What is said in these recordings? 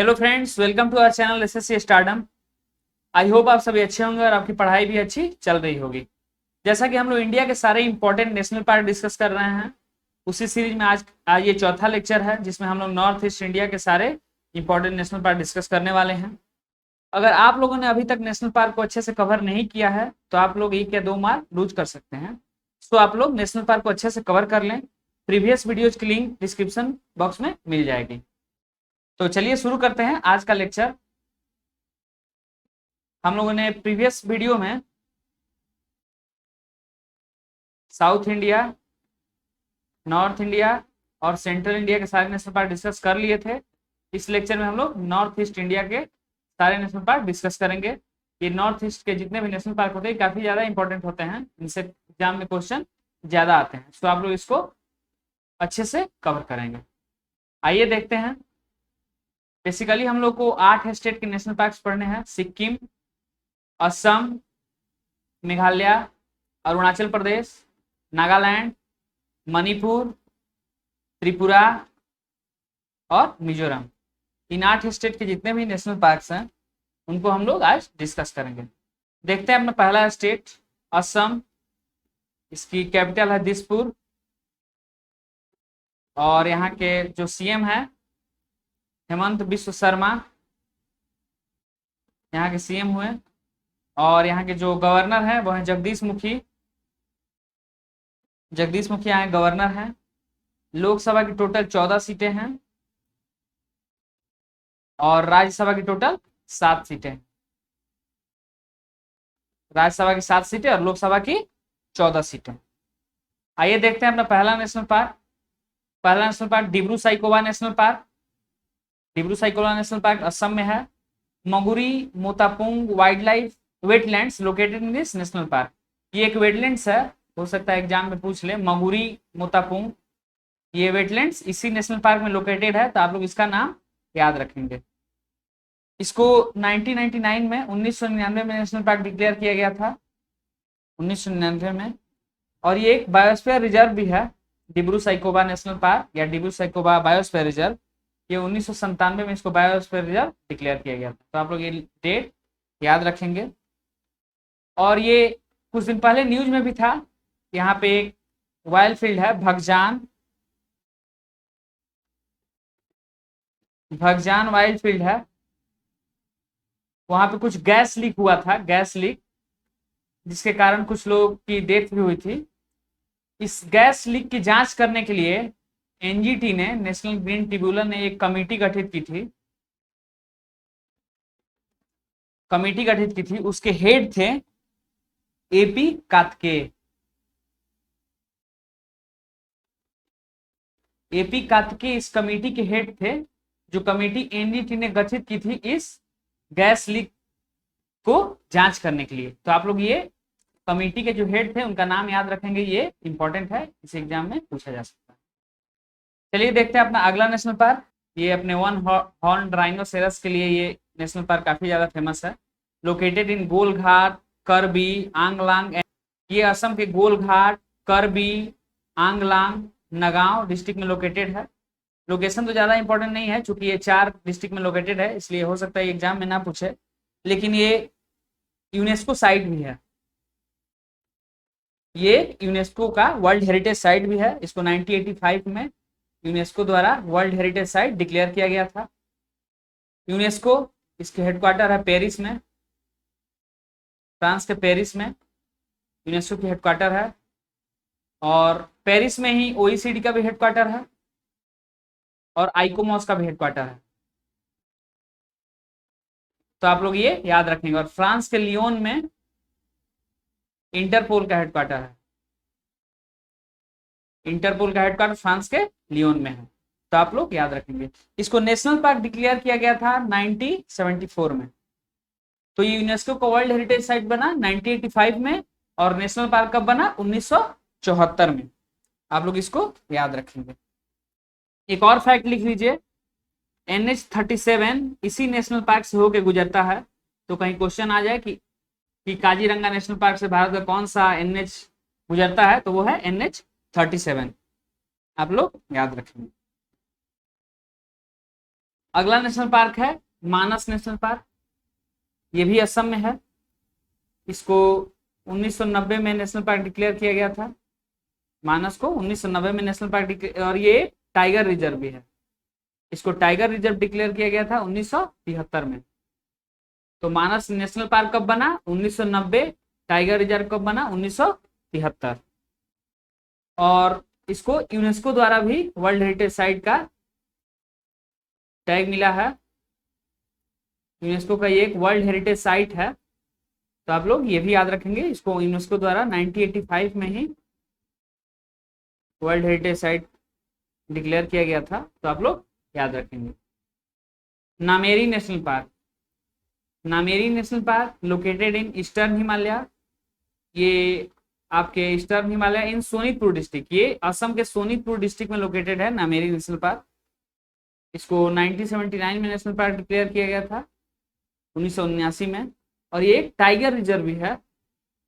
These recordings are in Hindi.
Hello friends, welcome to our channel SSC stardom. I hope आप सभी अच्छे होंगे और आपकी पढ़ाई भी अच्छी चल रही होगी। जैसा कि हम लोग इंडिया के सारे इंपॉर्टेंट नेशनल पार्क डिस्कस कर रहे हैं, उसी सीरीज में आज ये चौथा लेक्चर है जिसमें हम लोग नॉर्थ ईस्ट इंडिया के सारे इंपॉर्टेंट नेशनल पार्क डिस्कस करने वाले हैं। अगर आप लोगों ने अभी तक नेशनल पार्क को अच्छे से कवर नहीं किया है तो आप लोग 1 या 2 मार्क लूज कर सकते हैं। तो आप लोग नेशनल पार्क को अच्छे से कवर कर लें। प्रीवियस वीडियोज की लिंक डिस्क्रिप्शन बॉक्स में मिल जाएगी। तो चलिए शुरू करते हैं आज का लेक्चर। हम लोगों ने प्रीवियस वीडियो में साउथ इंडिया, नॉर्थ इंडिया और सेंट्रल इंडिया के सारे नेशनल पार्क डिस्कस कर लिए थे। इस लेक्चर में हम लोग नॉर्थ ईस्ट इंडिया के सारे नेशनल पार्क डिस्कस करेंगे। ये नॉर्थ ईस्ट के जितने भी नेशनल पार्क होते हैं काफी ज्यादा इंपॉर्टेंट होते हैं, इनसे एग्जाम में क्वेश्चन ज्यादा आते हैं, तो आप लोग इसको अच्छे से कवर करेंगे। आइए देखते हैं। बेसिकली हम लोग को 8 स्टेट के नेशनल पार्क पढ़ने हैं। सिक्किम, असम, मेघालय, अरुणाचल प्रदेश, नागालैंड, मणिपुर, त्रिपुरा और मिजोरम। इन 8 स्टेट के जितने भी नेशनल पार्क्स हैं उनको हम लोग आज डिस्कस करेंगे। देखते हैं अपना पहला स्टेट असम। इसकी कैपिटल है दिसपुर और यहाँ के जो सीएम है हेमंत बिश्व शर्मा, यहाँ के सीएम हुए। और यहाँ के जो गवर्नर है वो है जगदीश मुखी। जगदीश मुखी यहाँ गवर्नर हैं। लोकसभा की टोटल 14 सीटें हैं और राज्यसभा की टोटल 7 सीटें। राज्यसभा की 7 सीटें और लोकसभा की 14 सीटें। आइए देखते हैं अपना पहला नेशनल पार्क। पहला national park Dibru Saikhowa national park. Dibru Saikhowa national park Assam में है। Maguri Motapung wildlife wetlands located in this national park. ये एक वेटलैंड्स है, हो सकता है एग्जाम में पूछ ले। मगुरी मोतापुंग ये वेटलैंड्स इसी नेशनल पार्क में लोकेटेड है, तो आप लोग इसका नाम याद रखेंगे। इसको 1999 में 1999 में नेशनल पार्क डिक्लेयर किया गया था, 1999 में। और ये एक बायोस्फीयर रिजर्व भी है, डिब्रू साइखोवा नेशनल पार्क या डिब्रू साइखोवा बायोस्फीयर रिजर्व। ये 1997 में इसको बायोस्फीयर रिजर्व डिक्लेयर किया गया था, तो आप लोग ये डेट याद रखेंगे। और ये कुछ दिन पहले न्यूज में भी था। यहाँ पे एक वाइल्ड फील्ड है भगजान वाइल्ड फील्ड है। वहां पे कुछ गैस लीक हुआ था, गैस लीक, जिसके कारण कुछ लोग की डेथ भी हुई थी। इस गैस लीक की जांच करने के लिए एनजीटी ने, नेशनल ग्रीन ट्रिब्यूनल ने एक कमेटी गठित की थी। उसके हेड थे एपी कात्के। एपी कात्के इस कमेटी के हेड थे, जो कमेटी एनजीटी ने गठित की थी इस गैस लीक को जांच करने के लिए। तो आप लोग ये कमेटी के जो हेड थे उनका नाम याद रखेंगे, ये इंपॉर्टेंट है, इस एग्जाम में पूछा जा सकता है। चलिए देखते हैं अपना अगला नेशनल पार्क। ये अपने वन हॉर्न राइनोसेरस के लिए ये नेशनल पार्क काफी ज्यादा फेमस है। लोकेटेड इन गोलघाट, करबी, आंगलांग। ये असम के गोलघाट, करबी, आंगलांग, नगांव डिस्ट्रिक्ट में लोकेटेड है। लोकेशन तो ज्यादा इंपॉर्टेंट नहीं है, चूंकि ये 4 डिस्ट्रिक्ट में लोकेटेड है, इसलिए हो सकता है एग्जाम में ना पूछे। लेकिन ये यूनेस्को साइट भी है, ये यूनेस्को का वर्ल्ड हेरिटेज साइट भी है। इसको 1985 में यूनेस्को द्वारा वर्ल्ड हेरिटेज साइट डिक्लेयर किया गया था। यूनेस्को इसके हेडक्वार्टर है पेरिस में, फ्रांस के पेरिस में यूनेस्को की हेडक्वार्टर है। और पेरिस में ही ओईसीडी का भी हेडक्वार्टर है और आइकोमॉस का भी हेडक्वार्टर है, तो आप लोग ये याद रखेंगे। और फ्रांस के लियोन में इंटरपोल का हेडक्वार्टर है। इंटरपोल का हेडक्वार्टर फ्रांस के लियोन में है, तो आप लोग याद रखेंगे। इसको नेशनल पार्क डिक्लेयर किया गया था 1974 में। तो ये यूनेस्को का वर्ल्ड हेरिटेज साइट बना 1985 में और नेशनल पार्क कब बना? 1974 में। आप लोग इसको याद रखेंगे। एक और फैक्ट लिख लीजिए, NH-37 इसी नेशनल पार्क से होकर गुजरता है। तो कहीं क्वेश्चन आ जाए कि काजीरंगा नेशनल पार्क से भारत का कौन सा NH गुजरता है, तो वो है NH-37। आप लोग याद रखेंगे। अगला नेशनल पार्क है मानस नेशनल पार्क। ये भी असम में है। इसको 1990 में नेशनल पार्क डिक्लेयर किया गया था। मानस को 1990 में नेशनल पार्क, और ये टाइगर रिजर्व भी है। इसको टाइगर रिजर्व डिक्लेयर किया गया था 1973 में। तो मानस नेशनल पार्क कब बना? 1990। टाइगर रिजर्व कब बना? 1973। और इसको यूनेस्को द्वारा भी वर्ल्ड हेरिटेज साइट का टैग मिला है। यूनेस्को का ये एक वर्ल्ड हेरिटेज साइट है, तो आप लोग ये भी याद रखेंगे। इसको यूनेस्को द्वारा 1985 में ही वर्ल्ड हेरिटेज साइट डिक्लेयर किया गया था, तो आप लोग याद रखेंगे। Nameri national park. Nameri national park located in eastern Himalaya. ये आपके ईस्टर्न हिमालय इन सोनीतपुर डिस्ट्रिक्ट, ये असम के सोनीतपुर डिस्ट्रिक्ट में लोकेटेड है नामेरी नेशनल पार्क। इसको 1979 में नेशनल पार्क डिक्लेयर किया गया था, 1979 में। और ये एक टाइगर रिजर्व भी है।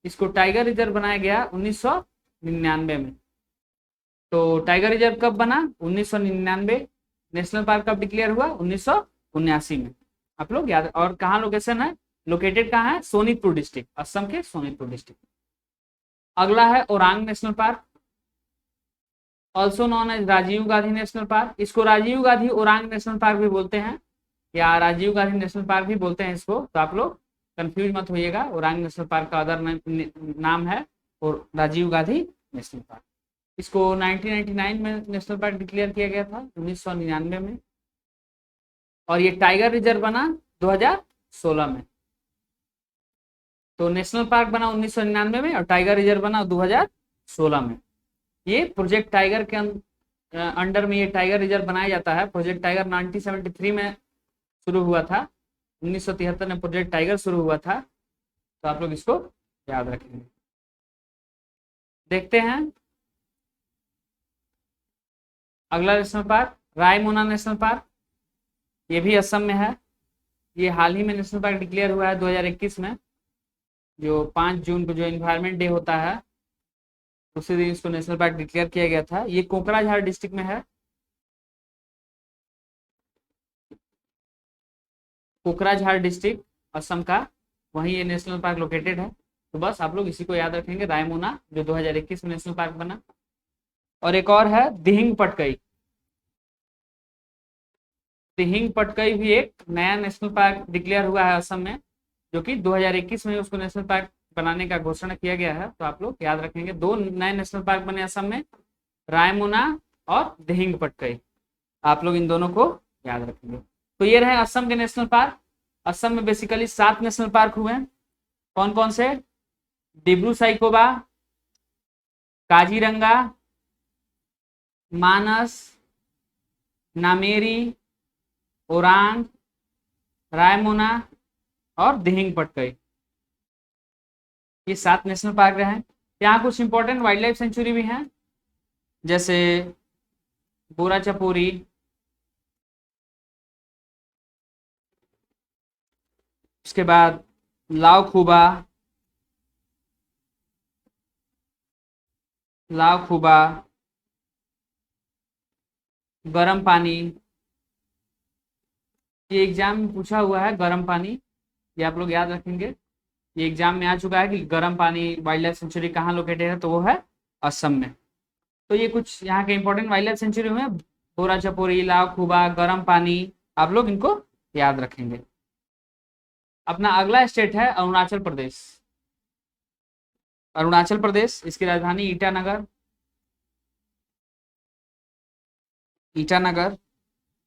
इसको टाइगर रिजर्व बनाया गया 1999 में। तो टाइगर रिजर्व कब बना? 1999। नेशनल पार्क कब डिक्लेयर हुआ? 1979 में। आप लोग याद। और कहाँ लोकेशन है? लोकेटेड कहाँ है? सोनीतपुर डिस्ट्रिक्ट, असम के सोनीतपुर डिस्ट्रिक्ट। अगला है Orang National Park, also known as Rajiv Gandhi National Park. इसको राजीव गांधी ओरांग नेशनल पार्क भी बोलते हैं, या राजीव गांधी नेशनल पार्क भी बोलते हैं इसको, तो आप लोग कंफ्यूज मत होइएगा। ओरांग नेशनल पार्क का अदर नाम है और राजीव गांधी नेशनल पार्क। इसको 1999 में नेशनल पार्क डिक्लेयर किया गया था, 1999 में। और ये टाइगर रिजर्व बना 2016 में। तो नेशनल पार्क बना 1999 में और टाइगर रिजर्व बना 2016 में। ये प्रोजेक्ट टाइगर के अंडर में ये टाइगर रिजर्व बनाया जाता है। प्रोजेक्ट टाइगर 1973 में शुरू हुआ था, 1973 में प्रोजेक्ट टाइगर शुरू हुआ था, तो आप लोग इसको याद रखेंगे। देखते हैं अगला national park, Raimona national park. ये भी असम में है। ये हाल ही में नेशनल पार्क डिक्लेयर हुआ है 2021 में, जो 5 जून को जो एनवायरमेंट डे होता है उसी दिन इसको नेशनल पार्क डिक्लेयर किया गया था। ये कोकराझार डिस्ट्रिक्ट में है। कोकराझार डिस्ट्रिक्ट असम का, वहीं ये नेशनल पार्क लोकेटेड है। तो बस आप लोग इसी को याद रखेंगे, रायमोना, जो 2021 में नेशनल पार्क बना। और एक और है दिहिंग पटकई। दिहिंग पटकई भी एक नया नेशनल पार्क डिक्लेयर हुआ है असम में, जो कि 2021 में उसको नेशनल पार्क बनाने का घोषणा किया गया है। तो आप लोग याद रखेंगे, 2 नए नेशनल पार्क बने असम में, रायमोना और दिहिंग पटकई। आप लोग इन दोनों को याद रखेंगे। तो ये रहे असम के नेशनल पार्क। असम में बेसिकली 7 नेशनल पार्क हुए हैं। कौन कौन से? डिब्रू साइखोवा, काजीरंगा, मानस, नामेरी, ओरांग, रायमोना और दिहिंग पटकई। ये 7 नेशनल पार्क रहे हैं। यहाँ कुछ इंपॉर्टेंट वाइल्ड लाइफ सेंचुरी भी हैं, जैसे बोरा चपोरी, उसके बाद लाव खुबा, गर्म पानी। ये एग्जाम में पूछा हुआ है, गर्म पानी, ये आप लोग याद रखेंगे। ये एग्जाम में आ चुका है कि गर्म पानी वाइल्ड लाइफ सेंचुरी कहाँ लोकेटेड है, तो वो है असम में। तो ये कुछ यहाँ के इंपॉर्टेंट वाइल्ड लाइफ सेंचुरी हुए, बोरा चपोरी, लाव खुबा, गर्म पानी, आप लोग इनको याद रखेंगे। अपना अगला स्टेट है अरुणाचल प्रदेश। अरुणाचल प्रदेश, इसकी राजधानी ईटानगर। ईटानगर,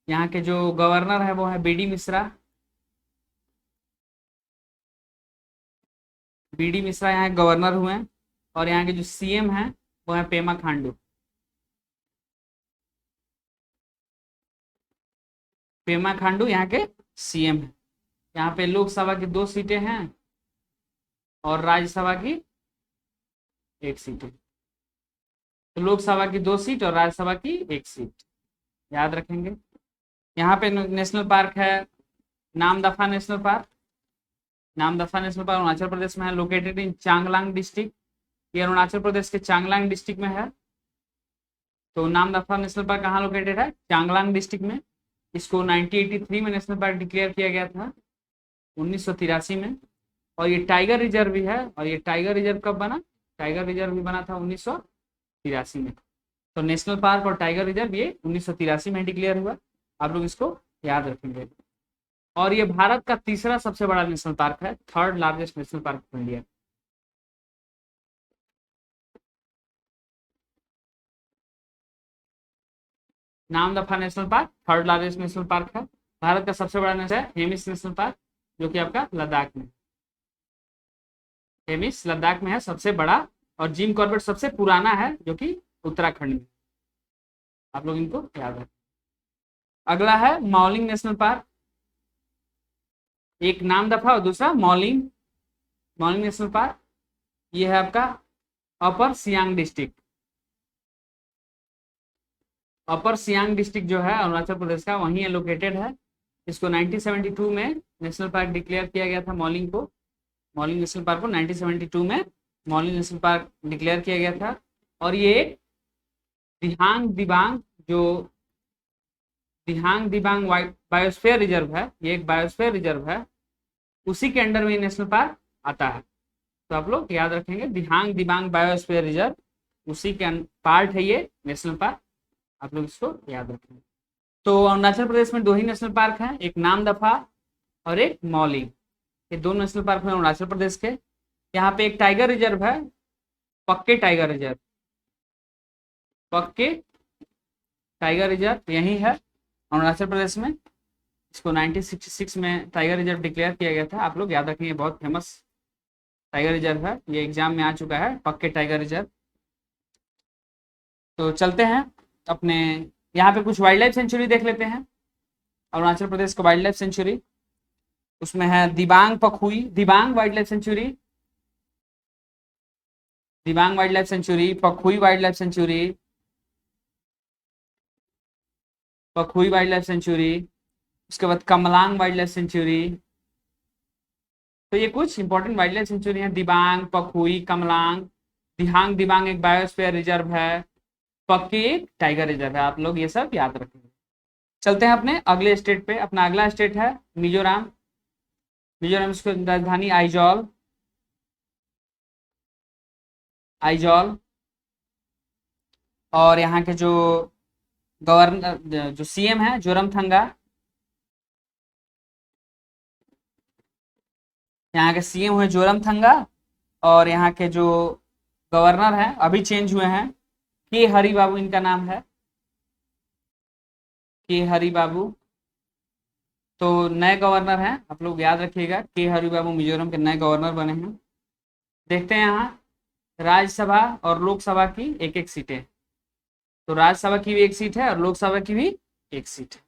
यहाँ के जो गवर्नर है वो है बीडी मिश्रा। बीडी मिश्रा यहाँ के गवर्नर हुए हैं। और यहाँ के जो सीएम हैं वो है पेमा खांडू। पेमा खांडू यहाँ के सीएम हैं। यहाँ पे लोकसभा की 2 सीटें हैं और राज्यसभा की 1 सीट है। तो लोकसभा की 2 सीट और राज्यसभा की 1 सीट याद रखेंगे। यहाँ पे नेशनल पार्क है Namdapha national park. Namdapha national park Arunachal Pradesh में है, लोकेटेड इन चांगलांग डिस्ट्रिक्ट। ये अरुणाचल प्रदेश के चांगलांग डिस्ट्रिक्ट में है। तो नामदफा नेशनल पार्क कहाँ लोकेटेड है? चांगलांग डिस्ट्रिक्ट में। इसको 1983 में नेशनल पार्क डिक्लेयर किया गया था, 1983 में। और ये टाइगर रिजर्व भी है। और ये टाइगर रिजर्व कब बना? टाइगर रिजर्व भी बना था 1983 में। तो नेशनल पार्क और टाइगर रिजर्व ये 1983 में डिक्लेयर हुआ। आप लोग इसको याद रखेंगे। और ये भारत का तीसरा सबसे बड़ा नेशनल पार्क है, third largest national park of India. नाम दफा national park third largest national park है। भारत का सबसे बड़ा नेशनल है हेमिस नेशनल पार्क, जो कि आपका लद्दाख में, हेमिस लद्दाख में है सबसे बड़ा। और जिम कॉर्बेट सबसे पुराना है, जो कि उत्तराखंड में। आप लोग इनको याद रखें। अगला है मौलिंग नेशनल पार्क। एक नाम दफा और दूसरा मौलिंग। मौलिंग नेशनल पार्क ये है आपका अपर सियांग डिस्ट्रिक्ट। अपर सियांग डिस्ट्रिक्ट जो है अरुणाचल प्रदेश का, वहीं लोकेटेड है। इसको 1972 में नेशनल पार्क डिक्लेयर किया गया था मौलिंग को। मौलिंग नेशनल पार्क को 1972 में मौलिंग नेशनल पार्क डिक्लेयर किया गया था। और ये दिहांग दिबांग जो दिहांग दिबांग बायोस्फीयर रिजर्व है, ये एक बायोस्फीयर रिजर्व है, उसी के अंडर में नेशनल पार्क आता है। तो आप लोग याद रखेंगे, दिहांग दिबांग बायोस्फीयर रिजर्व उसी के पार्ट है ये नेशनल पार्क। आप लोग इसको याद रखेंगे। तो अरुणाचल प्रदेश में दो ही नेशनल पार्क हैं, एक नामदफा और एक मौलिंग। ये दो नेशनल पार्क हैं अरुणाचल प्रदेश के। यहाँ पे एक टाइगर रिजर्व है, पक्के टाइगर रिजर्व, पक्के टाइगर रिजर्व यही है अरुणाचल प्रदेश में। इसको 1966 में टाइगर रिजर्व डिक्लेयर किया गया था। आप लोग याद रखेंगे, बहुत फेमस टाइगर रिजर्व है, ये एग्जाम में आ चुका है, पक्के टाइगर रिजर्व। तो चलते हैं अपने यहाँ पे कुछ वाइल्ड लाइफ सेंचुरी देख लेते हैं। अरुणाचल प्रदेश का वाइल्ड लाइफ सेंचुरी, उसमें है Dibang Pakhui, Dibang wild life sanctuary, Dibang wild life sanctuary, Pakhui wild life sanctuary, Pakhui wild life sanctuary. उसके बाद कमलांग वाइल्ड लाइफ सेंचुरी। तो ये कुछ इंपॉर्टेंट वाइल्ड लाइफ सेंचुरी है, दिबांग, पखुई, कमलांग। दिहांग दिबांग एक बायोस्फीयर रिजर्व है, पक्की एक टाइगर रिजर्व है। आप लोग ये सब याद रखेंगे। चलते हैं अपने अगले स्टेट पे। अपना अगला स्टेट है मिजोरम। मिजोरम की राजधानी आइजॉल, आइजॉल। और यहाँ के जो गवर्नर, जो सीएम है जोरमथंगा। यहाँ के सीएम हुए जोरमथंगा। और यहाँ के जो गवर्नर हैं अभी चेंज हुए हैं, के हरि बाबू इनका नाम है, के हरि बाबू। तो नए गवर्नर हैं, आप लोग याद रखिएगा, के हरि बाबू मिजोरम के नए गवर्नर बने हैं। देखते हैं यहाँ राज्यसभा और लोकसभा की एक एक सीटें। तो राज्यसभा की भी एक सीट है और लोकसभा की भी एक सीट है।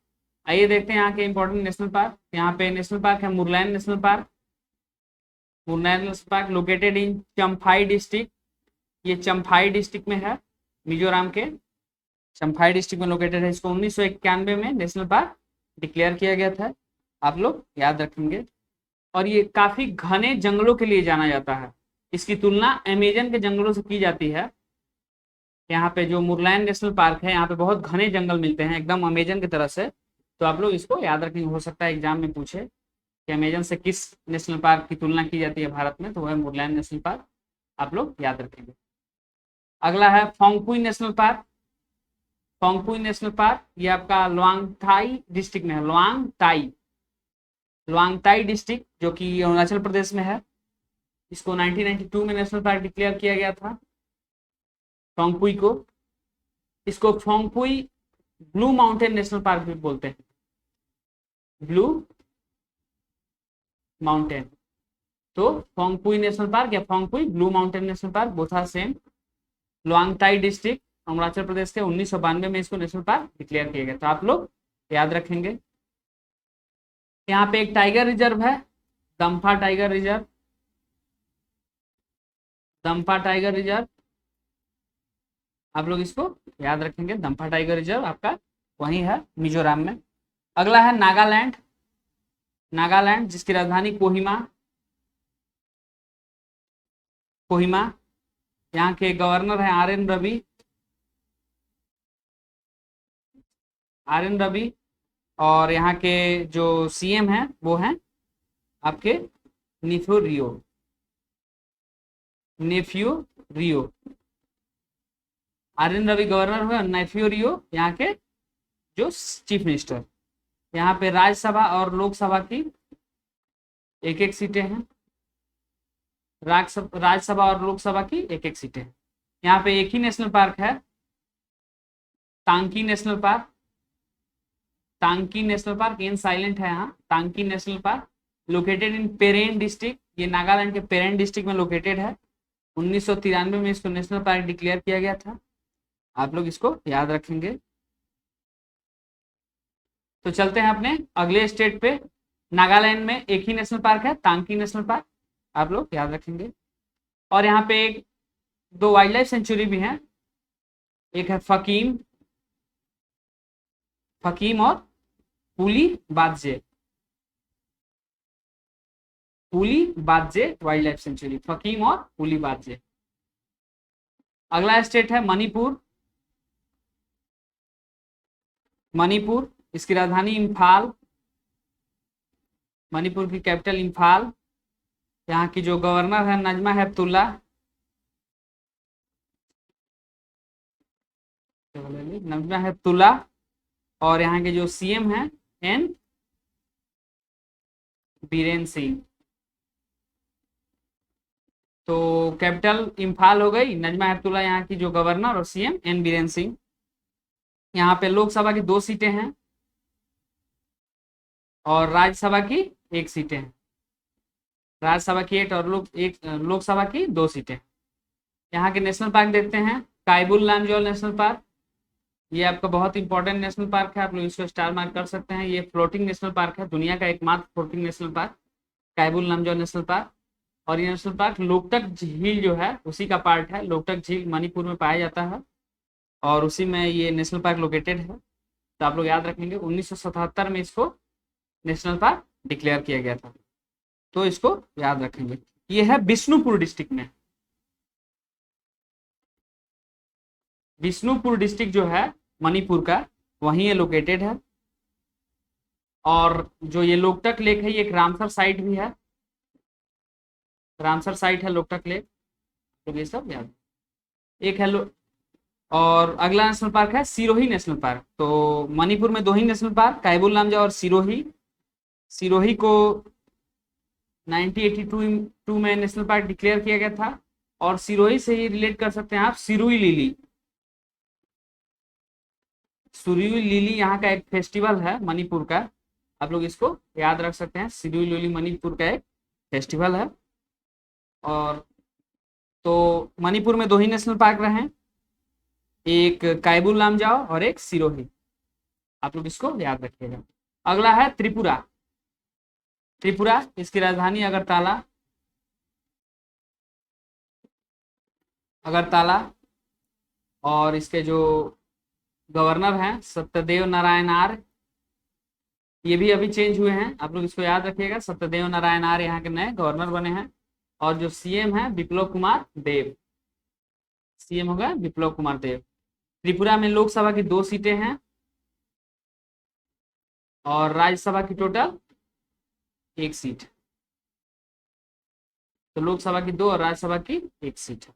आइए देखते हैं यहाँ के इंपॉर्टेंट नेशनल पार्क। यहाँ पे नेशनल पार्क है Murlen national park. Murlen national park located इन चम्फाई डिस्ट्रिक्ट। ये चम्फाई डिस्ट्रिक्ट में है, मिजोरम के चम्फाई डिस्ट्रिक्ट में लोकेटेड है। इसको 1991 में नेशनल पार्क डिक्लेयर किया गया था, आप लोग याद रखेंगे। और ये काफी घने जंगलों के लिए जाना जाता है। इसकी तुलना अमेजन के जंगलों से की जाती है। यहाँ पे जो मुरलैन नेशनल पार्क है, यहाँ पे बहुत घने जंगल मिलते हैं, एकदम अमेजन की तरह से। तो आप लोग इसको याद रखेंगे, हो सकता है एग्जाम में पूछे कि अमेजन से किस नेशनल पार्क की तुलना की जाती है भारत में, तो वह मुरलैन नेशनल पार्क। आप लोग याद रखेंगे। अगला है Phawngpui national park. Phawngpui national park ये आपका लुआंगथाई डिस्ट्रिक्ट में है, लुआंगताई, लुआंगताई डिस्ट्रिक्ट, जो कि अरुणाचल प्रदेश में है। इसको 1992 में नेशनल पार्क डिक्लेयर किया गया था फोंगपुई को। इसको Phawngpui blue mountain national Park भी बोलते हैं, ब्लू माउंटेन। तो फोंगपुई नेशनल पार्क या Phawngpui blue mountain national park both are same. Lawngtlai district Arunachal Pradesh के 1992 में इसको नेशनल पार्क डिक्लेयर किया गया था, आप लोग याद रखेंगे। यहाँ पे एक टाइगर रिजर्व है, दम्फा टाइगर रिजर्व, दम्फा टाइगर रिजर्व। आप लोग इसको याद रखेंगे, दम्फा टाइगर रिजर्व आपका वही है मिजोरम में। अगला है नागालैंड। नागालैंड जिसकी राजधानी कोहिमा, कोहिमा। यहाँ के गवर्नर हैं R N Ravi, R N Ravi. और यहाँ के जो सीएम हैं वो हैं आपके नेफ्यू रियो, नेफ्यू रियो। आर.एन. रवि गवर्नर हुए, नेफ्यू रियो यहाँ के जो चीफ मिनिस्टर। यहाँ पे राज्यसभा और लोकसभा की एक एक सीटें हैं, राज्यसभा और लोकसभा की एक एक सीटें हैं। यहाँ पे एक ही नेशनल पार्क है, Ntangki national park. Ntangki national park, N silent है यहाँ, Ntangki national park located in Peren district, ये नागालैंड के पेरेन डिस्ट्रिक्ट में लोकेटेड है। 1993 में इसको नेशनल पार्क डिक्लेयर किया गया था, आप लोग इसको याद रखेंगे। तो चलते हैं अपने अगले स्टेट पे। नागालैंड में एक ही नेशनल पार्क है, तांकी नेशनल पार्क, आप लोग याद रखेंगे। और यहाँ पे एक दो वाइल्ड लाइफ सेंचुरी भी हैं, एक है फकीम और पुली बाजे, पुली बाजे वाइल्ड लाइफ सेंचुरी, फकीम और पुली बाजे। अगला स्टेट है मणिपुर। मणिपुर, इसकी राजधानी इम्फाल, मणिपुर की कैपिटल इम्फाल। यहाँ की जो गवर्नर है नजमा हेपतुल्ला, नजमा हेपतुल्ला। और यहाँ के जो सीएम हैं एन बीरेन सिंह। तो कैपिटल इम्फाल हो गई, नजमा हेपतुल्ला यहाँ की जो गवर्नर, और सीएम एन बीरेन सिंह। यहाँ पे लोकसभा की 2 सीटें हैं और राज्यसभा की 1 सीटें हैं। राज्यसभा की 8 और लोकसभा की 2 सीटें। यहाँ के नेशनल पार्क देखते हैं, कायबुल लामजोल नेशनल पार्क, ये आपका बहुत इंपॉर्टेंट नेशनल पार्क है, आप लोग इसको स्टार मार्क कर सकते हैं। ये फ्लोटिंग नेशनल पार्क है, दुनिया का एकमात्र floating national park Keibul Lamjao national park. और ये नेशनल पार्क लोकटक झील जो है उसी का पार्ट है, लोकटक झील मणिपुर में पाया जाता है और उसी में ये नेशनल पार्क लोकेटेड है। तो आप लोग याद रखेंगे 1977 में इसको नेशनल पार्क डिक्लेयर किया गया था, तो इसको याद रखेंगे। ये है बिष्णुपुर डिस्ट्रिक्ट में, बिष्णुपुर डिस्ट्रिक्ट जो है मणिपुर का वहीं ये लोकेटेड है। और जो ये लोकटक लेक है ये एक रामसर साइट भी है, रामसर साइट है लोकटक लेक, तो ये सब याद एक है। और अगला नेशनल पार्क है सिरोही नेशनल पार्क। तो मणिपुर में 2 ही नेशनल पार्क, कायबुल लामजा और सिरोही। सिरोही को 1982 में नेशनल पार्क डिक्लेयर किया गया था। और सिरोही से ही रिलेट कर सकते हैं आप सिरुई लिली। सिरुई लिली यहाँ का एक फेस्टिवल है मणिपुर का, आप लोग इसको याद रख सकते हैं। सिरुई लिली मणिपुर का एक फेस्टिवल है। और तो मणिपुर में 2 ही नेशनल पार्क रहे, एक कायबुल लामजाओ और एक सिरोही, आप लोग इसको याद रखिएगा। अगला है त्रिपुरा। त्रिपुरा, इसकी राजधानी अगरतला, अगरतला। और इसके जो गवर्नर हैं सत्यदेव नारायण आर्य, ये भी अभी चेंज हुए हैं, आप लोग इसको याद रखिएगा। सत्यदेव नारायण आर्य यहाँ के नए गवर्नर बने हैं। और जो सीएम है विप्लव कुमार देव, सीएम होगा विप्लव कुमार देव। त्रिपुरा में लोकसभा की 2 सीटें हैं और राज्यसभा की टोटल 1 सीट। तो लोकसभा की 2 और राज्यसभा की 1 सीट है।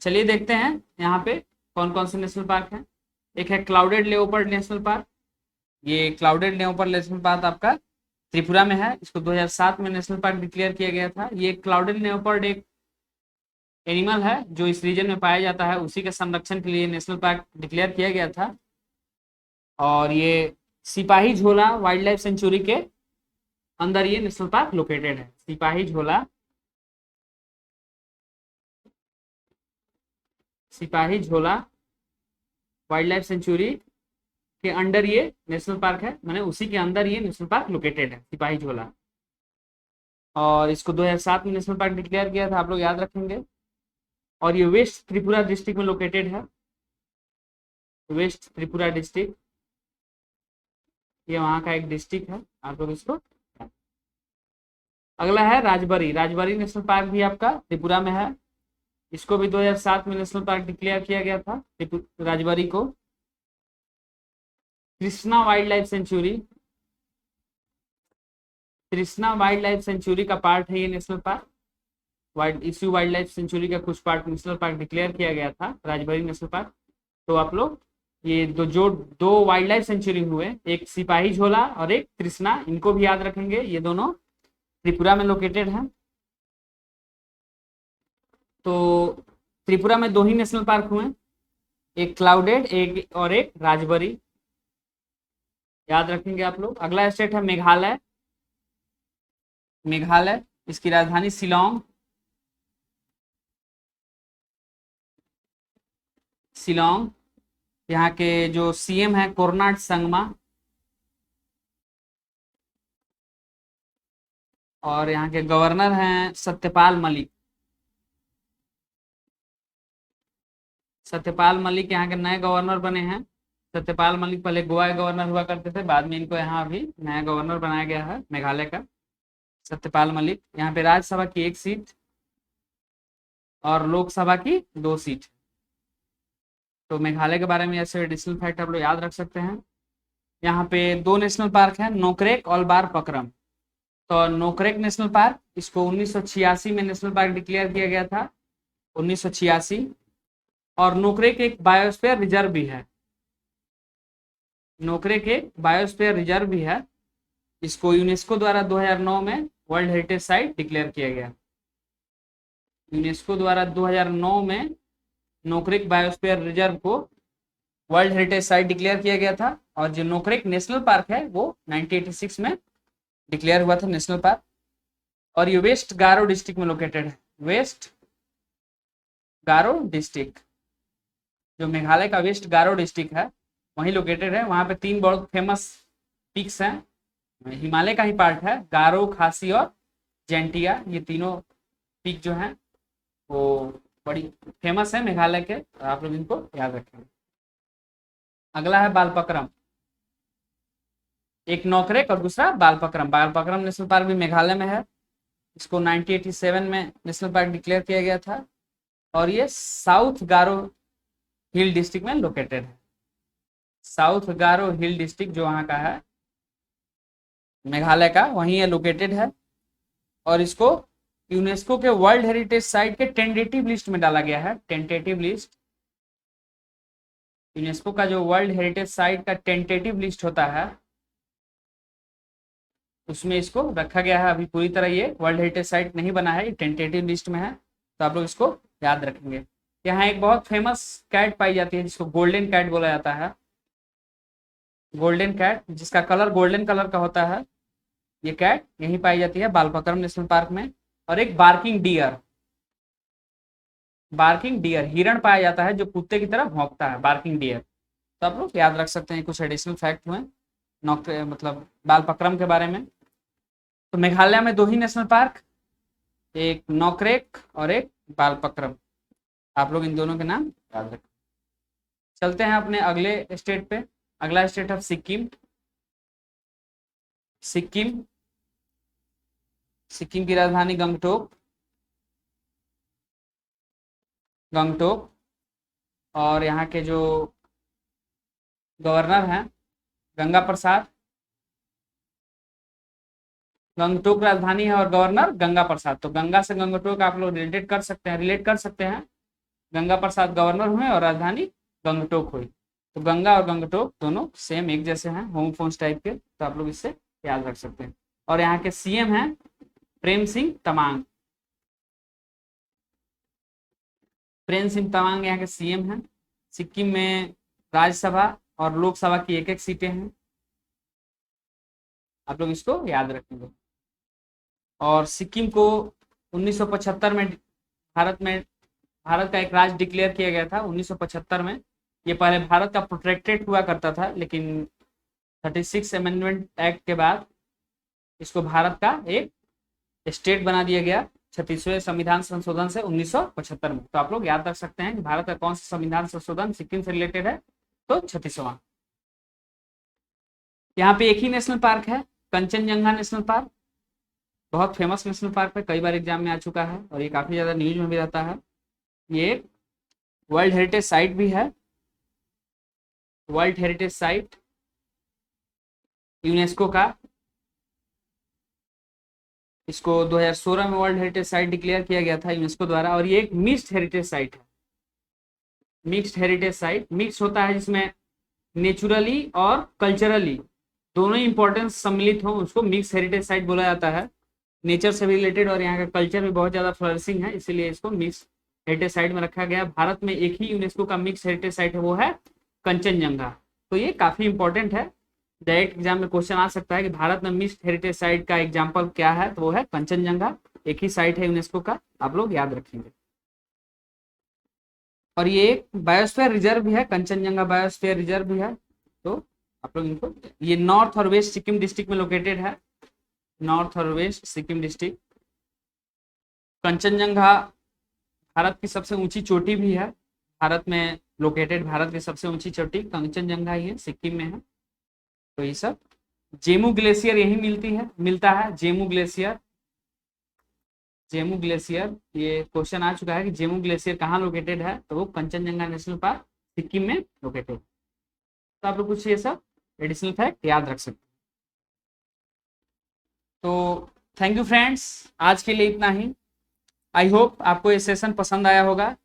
चलिए देखते हैं यहाँ पे कौन कौन से नेशनल पार्क हैं। एक है क्लाउडेड लेओपर्ड नेशनल पार्क। ये क्लाउडेड लेओपर्ड नेशनल पार्क आपका त्रिपुरा में है, इसको 2007 में नेशनल पार्क डिक्लेयर किया गया था। ये क्लाउडेड लेओपर्ड एक एनिमल है जो इस रीजन में पाया जाता है, उसी के संरक्षण के लिए नेशनल पार्क डिक्लेयर किया गया था। और ये सिपाही झोला वाइल्ड लाइफ सेंचुरी के अंदर ये नेशनल पार्क लोकेटेड है। सिपाही झोला, सिपाही झोला वाइल्ड लाइफ सेंचुरी के अंडर ये नेशनल पार्क है, माने उसी के अंदर ये नेशनल पार्क लोकेटेड है, सिपाही झोला। और इसको 2007 में नेशनल पार्क डिक्लेयर किया था, आप लोग याद रखेंगे। और ये वेस्ट त्रिपुरा डिस्ट्रिक्ट में लोकेटेड है, वेस्ट त्रिपुरा डिस्ट्रिक्ट, ये वहाँ का एक डिस्ट्रिक्ट है, आप लोग इसको। अगला है राजबरी। राजबरी नेशनल पार्क भी आपका त्रिपुरा में है, इसको भी 2007 में नेशनल पार्क डिक्लेयर किया गया था राजबरी को। कृष्णा वाइल्ड लाइफ सेंचुरी, तृष्णा वाइल्ड लाइफ सेंचुरी का पार्ट है ये national park. Wild life sanctuary का कुछ पार्ट नेशनल पार्क डिक्लेयर किया गया था, राजभरी नेशनल पार्क। तो आप लोग ये दो वाइल्ड लाइफ सेंचुरी हुए, एक सिपाही झोला और एक तृष्णा, इनको भी याद रखेंगे। ये दोनों त्रिपुरा में लोकेटेड है। तो त्रिपुरा में 2 ही नेशनल पार्क हुए, एक क्लाउडेड एक और एक राजबरी, याद रखेंगे आप लोग। अगला स्टेट है मेघालय। मेघालय, इसकी राजधानी शिलोंग। शिलोंग, यहाँ के जो सीएम है कोरनाड संगमा, और यहाँ के गवर्नर हैं सत्यपाल मलिक। सत्यपाल मलिक यहाँ के नए गवर्नर बने हैं। सत्यपाल मलिक पहले गोवा के गवर्नर हुआ करते थे, बाद में इनको यहाँ अभी नया गवर्नर बनाया गया है मेघालय का, सत्यपाल मलिक। यहाँ पे राज्यसभा की 1 सीट और लोकसभा की 2 सीट। तो मेघालय के बारे में ऐसे एडिशनल फैक्ट आप लोग याद रख सकते हैं। यहाँ पे 2 नेशनल पार्क हैं, नोकरेक और बार पकरम। तो नोकरेक नेशनल पार्क, इसको 1986 में नेशनल पार्क डिक्लेयर किया गया था, 1986। और नोकरेक एक बायोस्फीयर रिजर्व भी है। नोकरेक एक बायोस्फीयर रिजर्व भी है। इसको यूनेस्को द्वारा 2009 में वर्ल्ड हेरिटेज साइट डिक्लेयर किया गया। यूनेस्को द्वारा 2009 में नोकरेक बायोस्फीयर रिजर्व को वर्ल्ड हेरिटेज साइट डिक्लेयर किया गया था। और जो नोकरेक नेशनल पार्क है वो 1986 में डिक्लेयर हुआ था नेशनल पार्क। और ये वेस्ट गारो डिस्ट्रिक्ट में लोकेटेड है। वेस्ट गारो डिस्ट्रिक्ट, जो मेघालय का वेस्ट गारो डिस्ट्रिक्ट है वहीं लोकेटेड है। वहां पे 3 बहुत फेमस पीक्स हैं, हिमालय का ही पार्ट है, गारो, खासी और जेंटिया। ये तीनों पीक जो हैं वो बड़ी फेमस है मेघालय के, आप लोग इनको याद रखेंगे। अगला है बालपक्रम। एक नोकरेक और दूसरा बालपक्रम। बालपक्रम नेशनल पार्क भी मेघालय में है। इसको 1987 में नेशनल पार्क डिक्लेयर किया गया था। और ये साउथ गारो हिल डिस्ट्रिक्ट में लोकेटेड है। साउथ गारो हिल डिस्ट्रिक्ट जो वहाँ का है मेघालय का, वहीं ये लोकेटेड है। और इसको यूनेस्को के वर्ल्ड हेरिटेज साइट के टेंटेटिव लिस्ट में डाला गया है। टेंटेटिव लिस्ट, यूनेस्को का जो वर्ल्ड हेरिटेज साइट का टेंटेटिव लिस्ट होता है उसमें इसको रखा गया है। अभी पूरी तरह ये वर्ल्ड हेरिटेज साइट नहीं बना है, ये टेंटेटिव लिस्ट में है। तो आप लोग इसको याद रखेंगे। यहाँ एक बहुत फेमस कैट पाई जाती है जिसको गोल्डन कैट बोला जाता है। गोल्डन कैट, जिसका कलर गोल्डन कलर का होता है, ये कैट यहीं पाई जाती है बालपक्रम नेशनल पार्क में। और एक बार्किंग डियर, बार्किंग डियर हिरण पाया जाता है जो कुत्ते की तरह भौंकता है, बार्किंग डियर। तो आप लोग याद रख सकते हैं, कुछ एडिशनल फैक्ट हुए मतलब बालपक्रम के बारे में। तो मेघालय में 2 ही नेशनल पार्क, एक नोकरेक और एक बालपक्रम। आप लोग इन दोनों के नाम याद रखें। चलते हैं अपने अगले स्टेट पे। अगला स्टेट है सिक्किम। सिक्किम, सिक्किम की राजधानी गंगटोक। गंगटोक, और यहाँ के जो गवर्नर हैं गंगा प्रसाद। गंगटोक राजधानी है और गवर्नर गंगा प्रसाद। तो गंगा से गंगटोक आप लोग रिलेट कर सकते हैं। गंगा प्रसाद गवर्नर हुए और राजधानी गंगटोक हुई। तो गंगा और गंगटोक दोनों सेम एक जैसे हैं, होमोफोन्स टाइप के। तो आप लोग इससे याद रख सकते हैं। और यहाँ के सीएम हैं प्रेम सिंह तमांग। प्रेम सिंह तमांग यहाँ के सीएम हैं। सिक्किम में राज्यसभा और लोकसभा की 1-1 सीटें हैं। आप लोग इसको याद रखेंगे। और सिक्किम को 1975 में भारत का एक राज्य डिक्लेयर किया गया था 1975 में। ये पहले भारत का प्रोटेक्टेड हुआ करता था, लेकिन 36 अमेंडमेंट एक्ट के बाद इसको भारत का एक स्टेट बना दिया गया 36वें संविधान संशोधन से 1975 में। तो आप लोग याद रख सकते हैं कि भारत का कौन सा संविधान संशोधन सिक्किम से रिलेटेड है, तो 36वां। यहाँ पे एक ही नेशनल पार्क है, कंचनजंगा नेशनल पार्क। बहुत फेमस नेशनल पार्क है, कई बार एग्जाम में आ चुका है और ये काफी ज्यादा न्यूज में भी रहता है। ये वर्ल्ड हेरिटेज साइट भी है, वर्ल्ड हेरिटेज साइट यूनेस्को का। इसको 2016 में वर्ल्ड हेरिटेज साइट डिक्लेयर किया गया था यूनेस्को द्वारा। और ये एक मिक्स्ड हेरिटेज साइट है। मिक्स्ड हेरिटेज साइट मिक्स होता है जिसमें नेचुरली और कल्चरली दोनों ही इंपॉर्टेंस सम्मिलित हो, उसको मिक्स हेरिटेज साइट बोला जाता है। नेचर से भी रिलेटेड और यहाँ का कल्चर भी बहुत ज्यादा फ्लरिशिंग है, इसीलिए इसको मिक्स हेरिटेज साइट में रखा गया। भारत में एक ही यूनेस्को का मिक्स हेरिटेज साइट है, वो है कंचनजंगा। तो ये काफी इंपॉर्टेंट है, डायरेक्ट एग्जाम में क्वेश्चन आ सकता है कि भारत में मिक्स्ड हेरिटेज साइट का एग्जाम्पल क्या है, तो वो है कंचनजंगा। एक ही साइट है यूनेस्को का, आप लोग याद रखेंगे। और ये एक बायोस्फीयर रिजर्व भी है, कंचनजंगा बायोस्फीयर रिजर्व भी है। तो आप लोग इनको, ये नॉर्थ और वेस्ट सिक्किम डिस्ट्रिक्ट में लोकेटेड है, नॉर्थ और वेस्ट सिक्किम डिस्ट्रिक्ट। कंचनजंगा भारत की सबसे ऊंची चोटी भी है, भारत में लोकेटेड भारत की सबसे ऊंची चोटी कंचनजंगा ही है, सिक्किम में है। तो ये सब जेमू ग्लेशियर यही मिलता है, जेमू ग्लेशियर। जेमू ग्लेशियर, ये क्वेश्चन आ चुका है कि जेमू ग्लेशियर कहाँ लोकेटेड है, तो वो कंचनजंगा नेशनल पार्क सिक्किम में लोकेटेड। तो आप लोग कुछ ये सब एडिशनल फैक्ट याद रख सकते हैं। तो थैंक यू फ्रेंड्स, आज के लिए इतना ही। आई होप आपको ये सेशन पसंद आया होगा।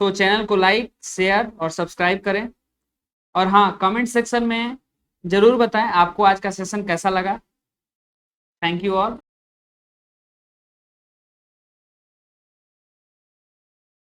तो चैनल को लाइक, शेयर और सब्सक्राइब करें। और हाँ, कमेंट सेक्शन में जरूर बताएं आपको आज का सेशन कैसा लगा। Thank you all.